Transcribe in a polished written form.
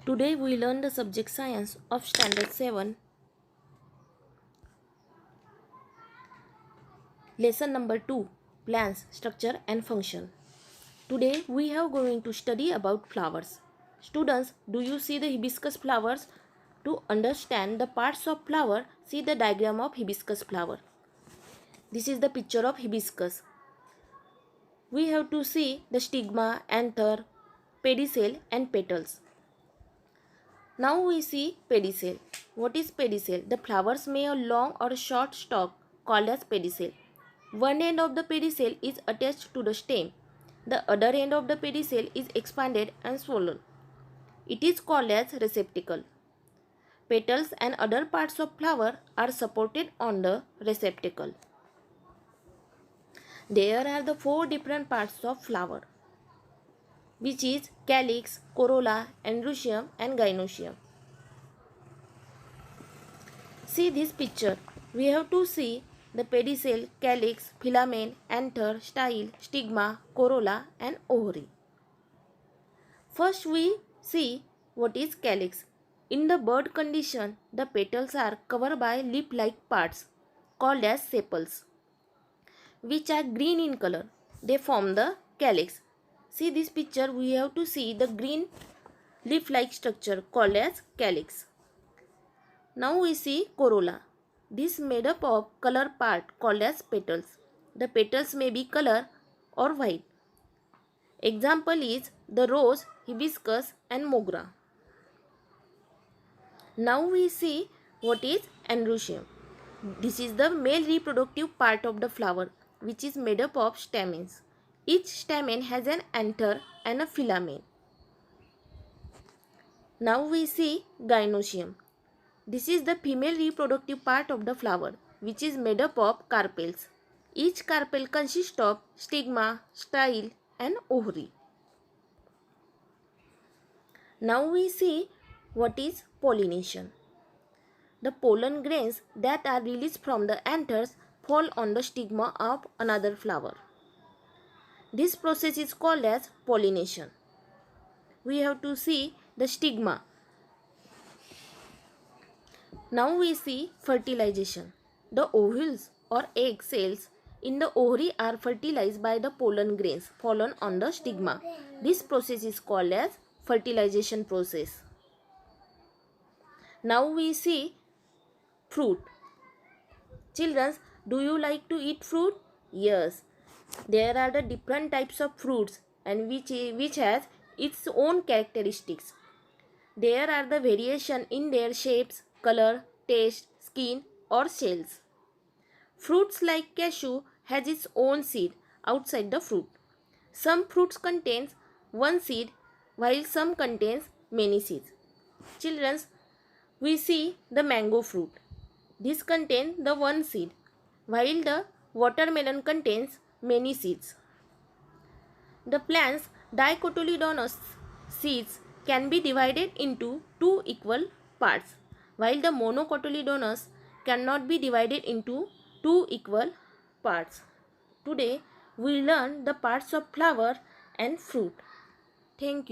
Today we learn the subject science of standard 7, lesson number 2, plants, structure and function. Today we are going to study about flowers. Students, do you see the hibiscus flowers? To understand the parts of flower, see the diagram of hibiscus flower. This is the picture of hibiscus. We have to see the stigma, anther, pedicel and petals. Now we see pedicel. What is pedicel? The flowers may a long or short stalk called as pedicel. One end of the pedicel is attached to the stem. The other end of the pedicel is expanded and swollen. It is called as receptacle. Petals and other parts of flower are supported on the receptacle. There are the 4 different parts of flower, which is calyx, corolla, androecium and gynoecium. See this picture. We have to see the pedicel, calyx, filament, anther, style, stigma, corolla and ovary. First we see what is calyx. In the bud condition, the petals are covered by leaf-like parts called as sepals, which are green in color. They form the calyx. See this picture, we have to see the green leaf-like structure called as calyx. Now we see corolla. This made up of color part called as petals. The petals may be color or white. Example is the rose, hibiscus and mogra. Now we see what is androecium. This is the male reproductive part of the flower, which is made up of stamens. Each stamen has an anther and a filament. Now we see gynoecium. This is the female reproductive part of the flower, which is made up of carpels. Each carpel consists of stigma, style and ovary. Now we see what is pollination. The pollen grains that are released from the anthers fall on the stigma of another flower. This process is called as pollination. We have to see the stigma. Now we see fertilization. The ovules or egg cells in the ovary are fertilized by the pollen grains fallen on the stigma. This process is called as fertilization process. Now we see fruit. Children, do you like to eat fruit? Yes. There are the different types of fruits and which has its own characteristics. There are the variation in their shapes, color, taste, skin or shells. Fruits like cashew has its own seed outside the fruit. Some fruits contains one seed while some contains many seeds. Children, we see the mango fruit. This contains the one seed while the watermelon contains many seeds. The plant's dicotyledonous seeds can be divided into 2 equal parts, while the monocotyledonous cannot be divided into 2 equal parts. Today we learn the parts of flower and fruit. Thank you.